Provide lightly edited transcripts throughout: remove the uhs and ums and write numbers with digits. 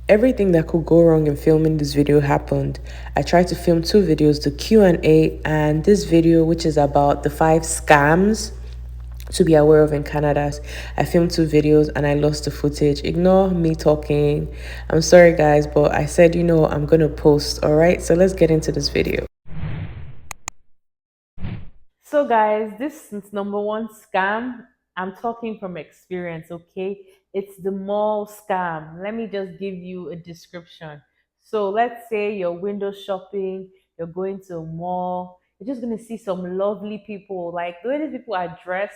Everything that could go wrong in filming this video happened. I tried to film two videos, the Q&A and this video which is about the 5 scams to be aware of in Canada. I filmed two videos and I lost the footage. Ignore me talking. I'm sorry guys, but I said, I'm gonna post. All right, so let's get into this video. So, guys, this is number one scam. I'm talking from experience, okay? It's the mall scam. Let me just give you a description. So, let's say you're window shopping, you're going to a mall, you're just going to see some lovely people. Like the way these people are dressed,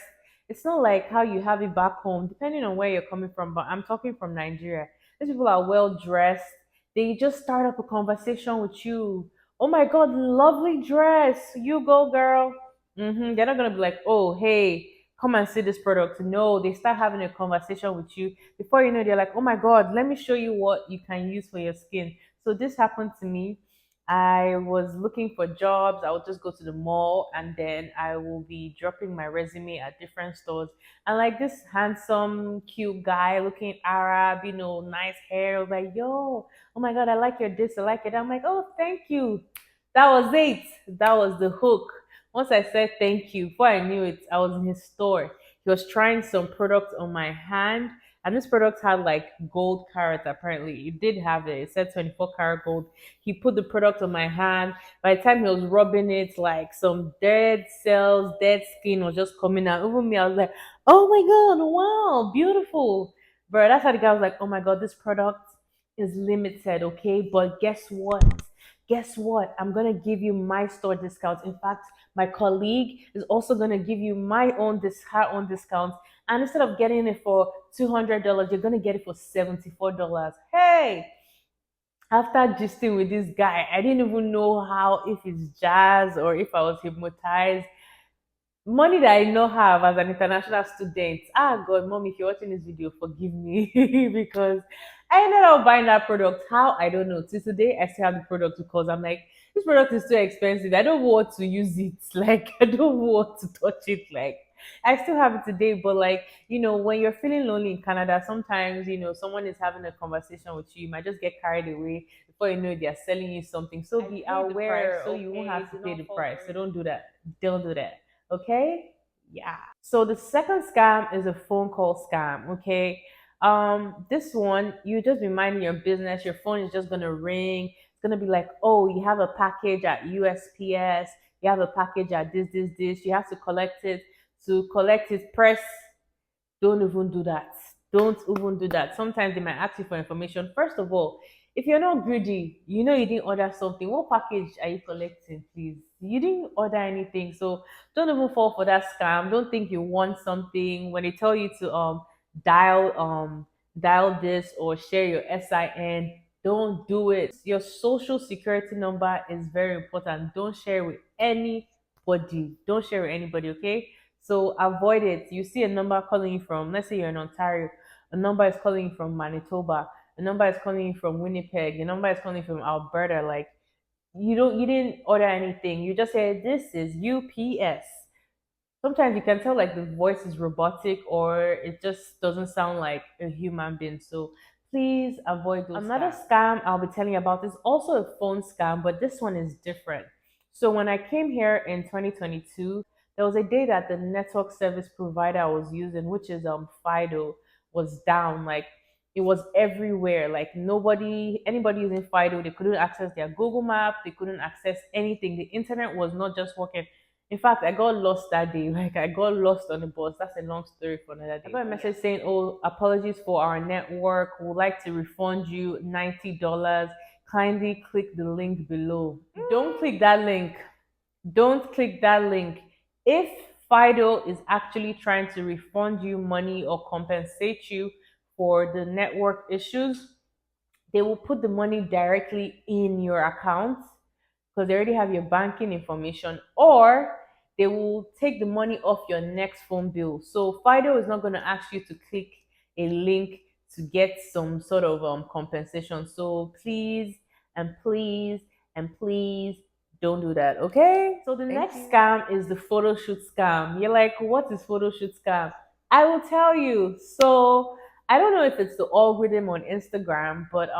it's not like how you have it back home, depending on where you're coming from, but I'm talking from Nigeria. These people are well dressed. They just start up a conversation with you. Oh my God, lovely dress. You go, girl. They're not gonna be like, oh, hey, come and see this product. No, they start having a conversation with you. Before you know, they're like, oh my God, let me show you what you can use for your skin. So this happened to me. I was looking for jobs. I would just go to the mall and then I will be dropping my resume at different stores. And like this handsome, cute guy looking Arab, nice hair, was like, yo, oh my God, I like your this, I like it. I'm like, oh, thank you. That was it. That was the hook. Once I said thank you, before I knew it, I was in his store. He was trying some product on my hand, and this product had like gold carats. Apparently, it did have it. It said 24 karat gold. He put the product on my hand. By the time he was rubbing it, like some dead cells, dead skin was just coming out. Even me, I was like, "Oh my God, wow, beautiful!" Bro, that's how the guy was like, "Oh my God, this product is limited, okay? But guess what? Guess what? I'm gonna give you my store discount. In fact, my colleague is also gonna give you her own discount. And instead of getting it for $200, you're gonna get it for $74. Hey, after gisting with this guy, I didn't even know how if it's jazz or if I was hypnotized. Money that I not have as an international student. Ah, God, mom, if you're watching this video, forgive me because I ended up buying that product. How? I don't know. Till today, I still have the product because I'm like, this product is too expensive. I don't want to use it. Like, I don't want to touch it. Like, I still have it today, but like, when you're feeling lonely in Canada, sometimes, someone is having a conversation with you. You might just get carried away. Before you know it, they're selling you something. So be aware so you won't have to pay the price. So don't do that. Don't do that. Okay? Yeah. So the second scam is a phone call scam. Okay. This one, you just be minding your business. Your phone is just gonna ring. It's gonna be like, oh, you have a package at USPS. You have a package at this. You have to collect it. To collect it, press. Don't even do that. Don't even do that. Sometimes they might ask you for information. First of all, if you're not greedy, you didn't order something. What package are you collecting, please? You didn't order anything. So don't even fall for that scam. Don't think you want something. When they tell you to dial dial this or share your SIN, don't do it. Your social security number is very important. Don't share with anybody. Don't share with anybody, okay? So avoid it. You see a number calling you from, let's say you're in Ontario, a number is calling you from Manitoba, a number is calling you from Winnipeg, a number is calling you from Alberta. Like you didn't order anything. You just said this is UPS. Sometimes you can tell like the voice is robotic or it just doesn't sound like a human being. So please avoid those. Another scam I'll be telling you about is also a phone scam, but this one is different. So when I came here in 2022, there was a day that the network service provider I was using, which is Fido, was down. Like it was everywhere. Like anybody using Fido, they couldn't access their Google Map, they couldn't access anything. The internet was not just working. In fact, I got lost that day. Like I got lost on the bus. That's a long story for another day. I got a message saying, "Oh, apologies for our network. We'd like to refund you $90. Kindly click the link below." Don't click that link. Don't click that link. If Fido is actually trying to refund you money or compensate you for the network issues, they will put the money directly in your account because they already have your banking information, or they will take the money off your next phone bill. So Fido is not going to ask you to click a link to get some sort of compensation. So please and please and please don't do that. Okay. So the next scam is the photoshoot scam. You're like, what is photoshoot scam? I will tell you. So I don't know if it's the algorithm on Instagram, but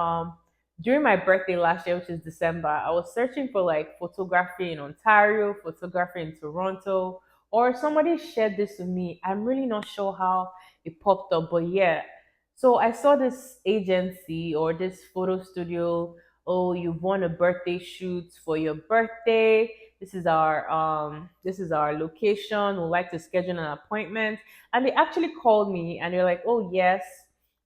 during my birthday last year, which is December, I was searching for like photography in Ontario, photography in Toronto, or somebody shared this with me. I'm really not sure how it popped up, but yeah. So I saw this agency or this photo studio. Oh, you've won a birthday shoot for your birthday. This is our location. We'd like to schedule an appointment. And they actually called me and they're like, oh yes,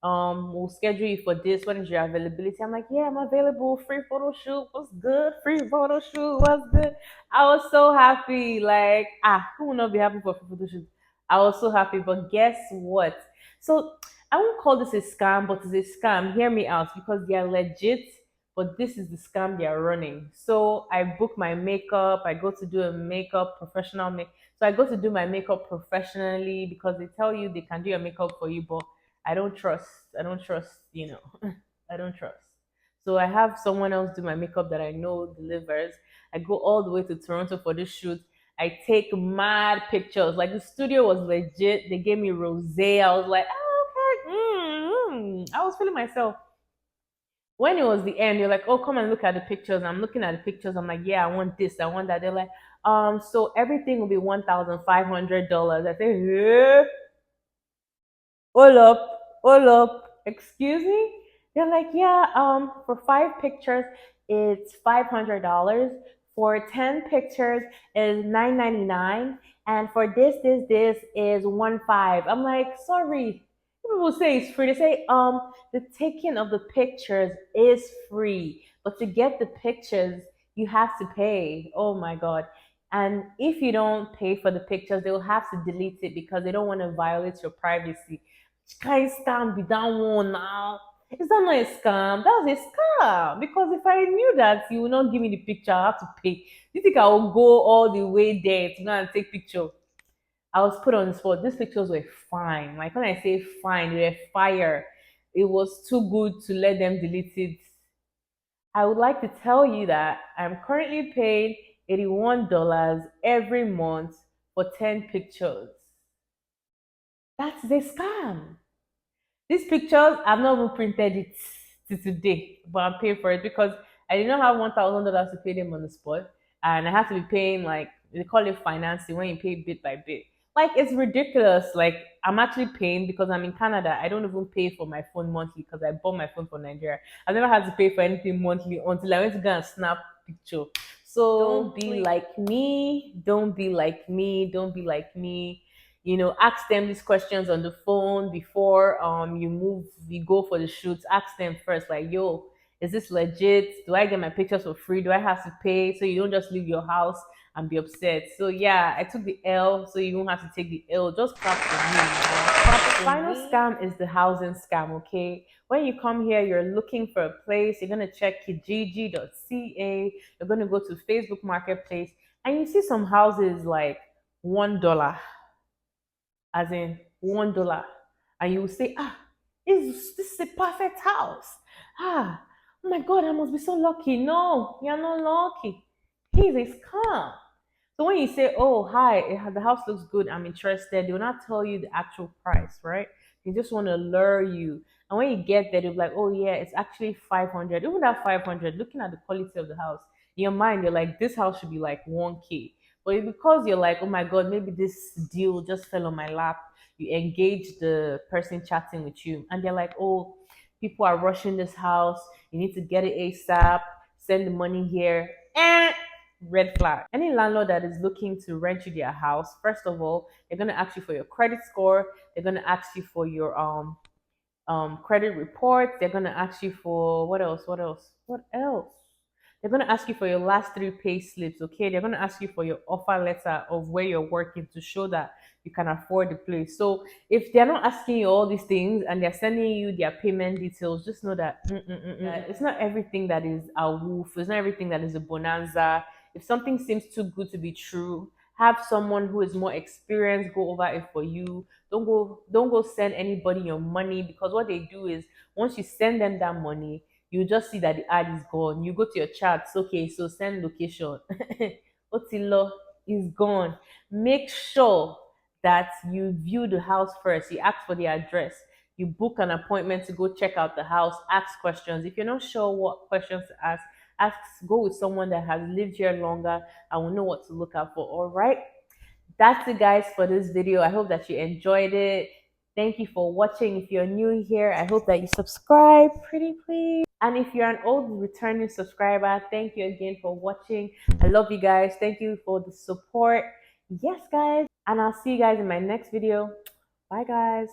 we'll schedule you for this. When is your availability? I'm like, yeah, I'm available. Free photo shoot. What's good? Free photo shoot. What's good? I was so happy. Like, who will not be happy for free photo shoot? I was so happy. But guess what? So I won't call this a scam, but it's a scam. Hear me out because they are legit, but this is the scam they are running. So I book my makeup. I go to do a makeup professional make. So I go to do my makeup professionally because they tell you they can do your makeup for you, but I don't trust. I don't trust. I don't trust. So I have someone else do my makeup that I know delivers. I go all the way to Toronto for this shoot. I take mad pictures. Like the studio was legit. They gave me rosé. I was like, oh, okay. I was feeling myself. When it was the end, you're like, oh, come and look at the pictures. I'm looking at the pictures. I'm like, yeah, I want this, I want that. They're like, so everything will be $1,500. I say, yeah, hold up, excuse me? They're like, yeah, for 5 pictures, it's $500. For 10 pictures is $9.99. And for this is 1.5. I'm like, sorry. People say it's free. They say, the taking of the pictures is free. But to get the pictures, you have to pay. Oh my God. And if you don't pay for the pictures, they'll have to delete it because they don't want to violate your privacy. Which kind of scam be that one now? Is that not a scam? That's a scam. Because if I knew that you will not give me the picture, I have to pay. Do you think I will go all the way there to go and take picture? I was put on the spot. These pictures were fine. Like when I say fine, they were fire. It was too good to let them delete it. I would like to tell you that I'm currently paying $81 every month for 10 pictures. That's a scam. These pictures, I've not even printed it to today, but I'm paying for it because I did not have $1,000 to pay them on the spot, and I have to be paying like they call it financing when you pay bit by bit. Like it's ridiculous. Like I'm actually paying because I'm in Canada. I don't even pay for my phone monthly because I bought my phone from Nigeria. I've never had to pay for anything monthly until I went to go and snap picture. So don't be like me. Don't be like me. Don't be like me. Ask them these questions on the phone before you go for the shoots. Ask them first, like, yo, is this legit? Do I get my pictures for free? Do I have to pay? So you don't just leave your house and be upset. So yeah, I took the L, so you don't have to take the L. Just clap for me. Clap for final me. Scam is the housing scam. Okay, when you come here, you're looking for a place. You're gonna check kijiji.ca. You're gonna go to Facebook Marketplace, and you see some houses like $1, as in $1, and you will say, is this is a perfect house? Oh my God, I must be so lucky. No, you're not lucky. He's a scam. So when you say, oh, hi, the house looks good, I'm interested, they will not tell you the actual price, right? They just want to lure you. And when you get there, they'll be like, oh, yeah, it's actually 500. Even that 500, looking at the quality of the house, in your mind, you're like, this house should be like 1K. But because you're like, oh my God, maybe this deal just fell on my lap, you engage the person chatting with you. And they're like, oh, people are rushing this house. You need to get it ASAP, send the money here. Red flag. Any landlord that is looking to rent you their house, first of all, they're gonna ask you for your credit score. They're gonna ask you for your credit report. They're gonna ask you for what else? What else? What else? They're gonna ask you for your last three pay slips. Okay, they're gonna ask you for your offer letter of where you're working to show that you can afford the place. So if they're not asking you all these things and they're sending you their payment details, just know that it's not everything that is a woof. It's not everything that is a bonanza. If something seems too good to be true, have someone who is more experienced go over it for you. Don't go send anybody your money because what they do is once you send them that money, you just see that the ad is gone. You go to your chats, okay, so send location. Otilo is gone. Make sure that you view the house first. You ask for the address. You book an appointment to go check out the house, ask questions. If you're not sure what questions to ask, go with someone that has lived here longer and will know what to look out for. All right. That's it, guys, for this video. I hope that you enjoyed it. Thank you for watching. If you're new here, I hope that you subscribe, pretty please. And if you're an old returning subscriber, thank you again for watching. I love you guys. Thank you for the support. Yes, guys. And I'll see you guys in my next video. Bye, guys.